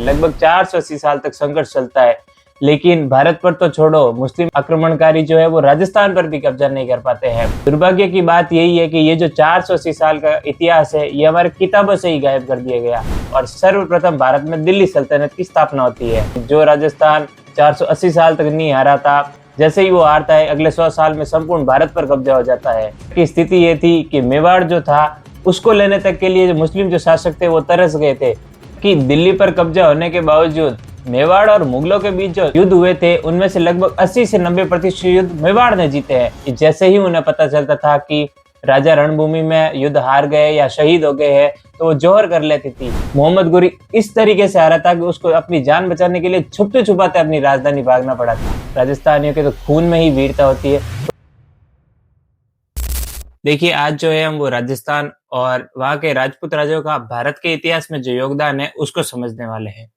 लगभग 480 साल तक संघर्ष चलता है, लेकिन भारत पर तो छोड़ो, मुस्लिम आक्रमणकारी जो है वो राजस्थान पर भी कब्जा नहीं कर पाते हैं। दुर्भाग्य की बात यही है कि ये जो 480 साल का इतिहास है, ये हमारे किताबों से ही गायब कर दिया गया और सर्वप्रथम भारत में दिल्ली सल्तनत की स्थापना होती है। जो राजस्थान 480 साल तक नहीं हारा था, जैसे ही वो हारता है, अगले 100 साल में संपूर्ण भारत पर कब्जा हो जाता है। की स्थिति ये थी कि मेवाड़ जो था, उसको लेने तक के लिए मुस्लिम जो शासक थे वो तरस गए थे कि दिल्ली पर कब्जा होने के बावजूद मेवाड़ और मुगलों के बीच जो युद्ध हुए थे, उनमें से लगभग 80 से 90% युद्ध मेवाड़ ने जीते हैं। जैसे ही उन्हें पता चलता था कि राजा रणभूमि में युद्ध हार गए या शहीद हो गए हैं, तो वो जोहर कर लेती थी। मोहम्मद गोरी इस तरीके से हारा था कि उसको अपनी जान बचाने के लिए छुपते छुपाते अपनी राजधानी भागना पड़ा था। राजस्थानियों के तो खून में ही वीरता होती है। देखिए, आज जो है हम वो राजस्थान और वहाँ के राजपूत राजाओं का भारत के इतिहास में जो योगदान है, उसको समझने वाले हैं।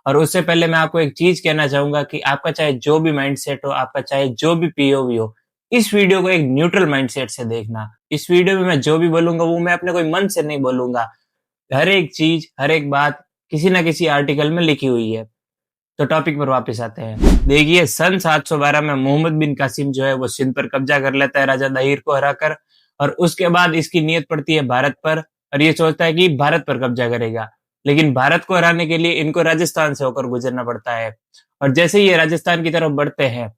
और उससे पहले मैं आपको एक चीज कहना चाहूंगा कि आपका चाहे जो भी माइंडसेट हो, आपका चाहे जो भी पीओवी हो, इस वीडियो को एक न्यूट्रल माइंडसेट से देखना। इस वीडियो में मैं जो भी बोलूंगा वो मैं अपने कोई मन से नहीं बोलूंगा। हर एक चीज, हर एक बात किसी ना किसी आर्टिकल में लिखी हुई है। तो टॉपिक पर वापस आते हैं। देखिए, सन 712 में मोहम्मद बिन कासिम जो है वो सिंध पर कब्जा कर लेता है राजा दहीर को हराकर, और उसके बाद इसकी नीयत पड़ती है भारत पर और ये सोचता है कि भारत पर कब्जा करेगा। लेकिन भारत को हराने के लिए इनको राजस्थान से होकर गुजरना पड़ता है। और जैसे ही ये राजस्थान की तरफ बढ़ते हैं,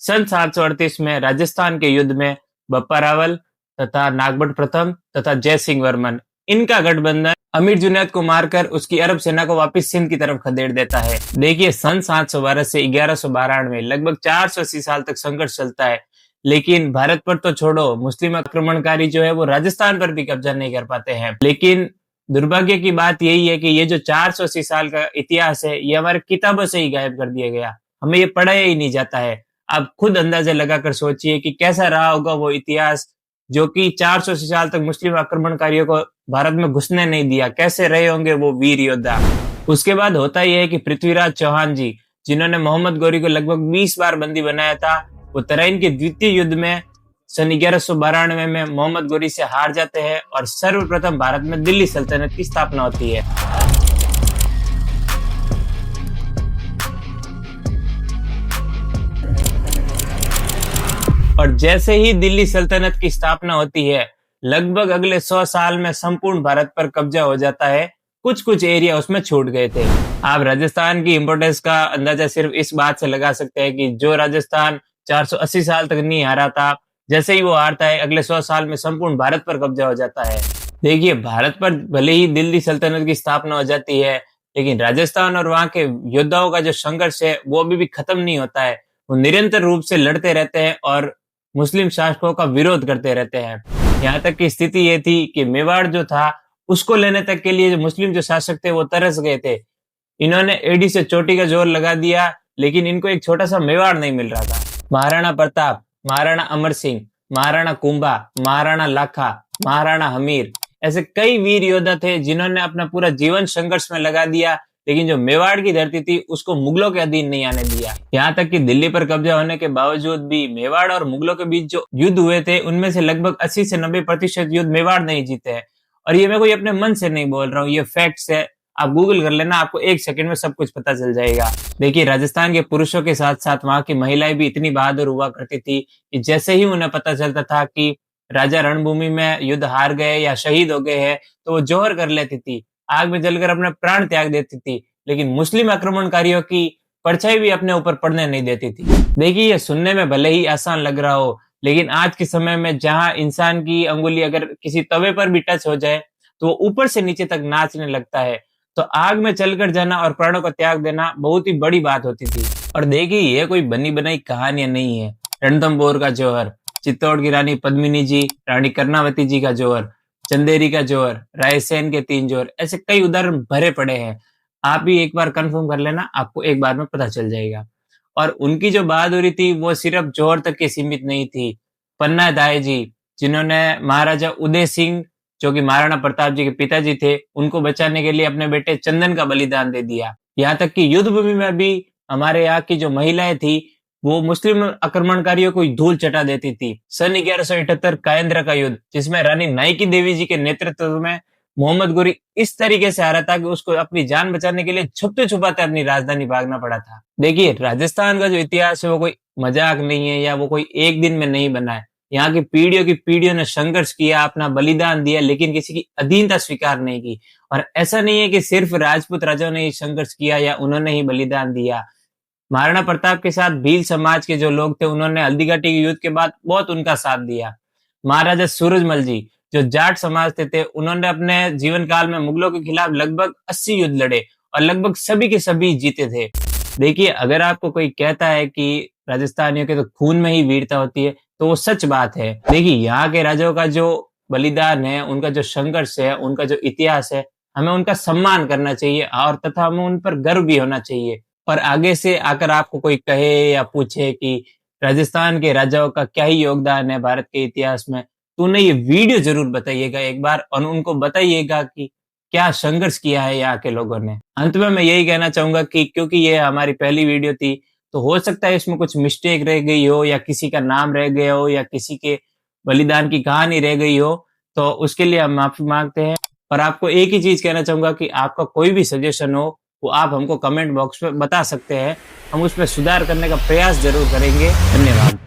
सन 738 में राजस्थान के युद्ध में बप्पा रावल तथा नागभट्ट प्रथम तथा जय सिंह वर्मन, इनका गठबंधन अमीर जुनैद को मारकर उसकी अरब सेना को वापस सिंध की तरफ खदेड़ देता है। देखिए, सन 712 से 1192 में लगभग 480 साल तक संघर्ष चलता है, लेकिन भारत पर तो छोड़ो, मुस्लिम आक्रमणकारी जो है वो राजस्थान पर भी कब्जा नहीं कर पाते हैं। लेकिन दुर्भाग्य की बात यही है कि ये जो 480 साल का इतिहास है, ये हमारे किताबों से ही गायब कर दिया गया। हमें ये पढ़ाया ही नहीं जाता है। आप खुद अंदाजा लगाकर सोचिए कि कैसा रहा होगा वो इतिहास जो कि 480 साल तक मुस्लिम आक्रमणकारियों को भारत में घुसने नहीं दिया। कैसे रहे होंगे वो वीर योद्धा। उसके बाद होता यह है कि पृथ्वीराज चौहान जी, जिन्होंने मोहम्मद गोरी को लगभग 20 बार बंदी बनाया था, वो तराइन के द्वितीय युद्ध में सन 1192 में मोहम्मद गोरी से हार जाते हैं और सर्वप्रथम भारत में दिल्ली सल्तनत की स्थापना होती है। और जैसे ही दिल्ली सल्तनत की स्थापना होती है, लगभग अगले 100 साल में संपूर्ण भारत पर कब्जा हो जाता है। कुछ कुछ एरिया उसमें छूट गए थे। आप राजस्थान की इंपोर्टेंस का अंदाजा सिर्फ इस बात से लगा सकते हैं कि जो राजस्थान 480 साल तक नहीं हारा था, जैसे ही वो हारता है, अगले 100 साल में संपूर्ण भारत पर कब्जा हो जाता है। देखिए, भारत पर भले ही दिल्ली सल्तनत की स्थापना हो जाती है, लेकिन राजस्थान और वहां के योद्धाओं का जो संघर्ष है वो अभी भी खत्म नहीं होता है। वो निरंतर रूप से लड़ते रहते हैं और मुस्लिम शासकों का विरोध करते रहते हैं। यहाँ तक की स्थिति ये थी कि मेवाड़ जो था, उसको लेने तक के लिए जो मुस्लिम जो शासक थे वो तरस गए थे। इन्होंने एडी से चोटी का जोर लगा दिया, लेकिन इनको एक छोटा सा मेवाड़ नहीं मिल रहा था। महाराणा प्रताप, महाराणा अमर सिंह, महाराणा कुंभा, महाराणा लाखा, महाराणा हमीर, ऐसे कई वीर योद्धा थे जिन्होंने अपना पूरा जीवन संघर्ष में लगा दिया, लेकिन जो मेवाड़ की धरती थी उसको मुगलों के अधीन नहीं आने दिया। यहाँ तक कि दिल्ली पर कब्जा होने के बावजूद भी मेवाड़ और मुगलों के बीच जो युद्ध हुए थे, उनमें से लगभग 80 से 90% युद्ध मेवाड़ नहीं जीते हैं। और ये मैं कोई अपने मन से नहीं बोल रहा हूँ, ये फैक्ट्स है। आप गूगल कर लेना, आपको 1 सेकंड में सब कुछ पता चल जाएगा। देखिए, राजस्थान के पुरुषों के साथ साथ वहां की महिलाएं भी इतनी बहादुर हुआ करती थी कि जैसे ही उन्हें पता चलता था कि राजा रणभूमि में युद्ध हार गए या शहीद हो गए हैं, तो वो जोहर कर लेती थी, आग में जलकर अपने प्राण त्याग देती थी। लेकिन मुस्लिम आक्रमणकारियों की परछाई भी अपने ऊपर पड़ने नहीं देती थी। देखिए, ये सुनने में भले ही आसान लग रहा हो, लेकिन आज के समय में जहां इंसान की अंगुली अगर किसी तवे पर भी टच हो जाए तो वो ऊपर से नीचे तक नाचने लगता है। तो आग में चलकर जाना और प्राणों का त्याग देना बहुत ही बड़ी बात होती थी। और देखिए, ये कोई बनी बनाई कहानियां नहीं है। रणथंभौर का जौहर, चित्तौड़ की रानी पद्मिनी जी, रानी कर्णावती जी का जौहर, चंदेरी का जौहर, रायसेन के 3 जौहर, ऐसे कई उदाहरण भरे पड़े हैं। आप भी एक बार कंफर्म कर लेना, आपको एक बार में पता चल जाएगा। और उनकी जो बहादुरी थी वो सिर्फ जौहर तक के सीमित नहीं थी। पन्ना दाई जी, जिन्होंने महाराजा उदय सिंह, जो कि महाराणा प्रताप जी के पिताजी थे, उनको बचाने के लिए अपने बेटे चंदन का बलिदान दे दिया। यहाँ तक कि युद्ध भूमि में भी हमारे यहाँ की जो महिलाएं थी, वो मुस्लिम आक्रमणकारियों को धूल चटा देती थी। सन 1178 कायंद्रा का युद्ध, जिसमें रानी नाइकी देवी जी के नेतृत्व में मोहम्मद गोरी इस तरीके से आ रहा था कि उसको अपनी जान बचाने के लिए छुपते छुपाते अपनी राजधानी भागना पड़ा था। देखिए, राजस्थान का जो इतिहास है वो कोई मजाक नहीं है या वो कोई एक दिन में नहीं बना है। यहाँ की पीढ़ियों ने संघर्ष किया, अपना बलिदान दिया, लेकिन किसी की अधीनता स्वीकार नहीं की। और ऐसा नहीं है कि सिर्फ राजपूत राजाओं ने ही संघर्ष किया या उन्होंने ही बलिदान दिया। महाराणा प्रताप के साथ भील समाज के जो लोग थे, उन्होंने हल्दीघाटी के युद्ध के बाद बहुत उनका साथ दिया। महाराजा सूरजमल जी, जो जाट समाज थे, उन्होंने अपने जीवन काल में मुगलों के खिलाफ लगभग 80 युद्ध लड़े और लगभग सभी के सभी जीते थे। देखिए, अगर आपको कोई कहता है कि राजस्थानियों के तो खून में ही वीरता होती है, तो वो सच बात है। देखिए, यहाँ के राजाओं का जो बलिदान है, उनका जो संघर्ष है, उनका जो इतिहास है, हमें उनका सम्मान करना चाहिए और तथा हमें उन पर गर्व भी होना चाहिए। और आगे से आकर आपको कोई कहे या पूछे कि राजस्थान के राजाओं का क्या ही योगदान है भारत के इतिहास में, तो उन्हें ये वीडियो जरूर बताइएगा एक बार और उनको बताइएगा कि क्या संघर्ष किया है यहाँ के लोगों ने। अंत में मैं यही कहना चाहूंगा कि क्योंकि ये हमारी पहली वीडियो थी, तो हो सकता है इसमें कुछ मिस्टेक रह गई हो या किसी का नाम रह गया हो या किसी के बलिदान की कहानी रह गई हो, तो उसके लिए हम माफी मांगते हैं। और आपको एक ही चीज कहना चाहूंगा कि आपका कोई भी सजेशन हो वो आप हमको कमेंट बॉक्स में बता सकते हैं, हम उसमें सुधार करने का प्रयास जरूर करेंगे। धन्यवाद।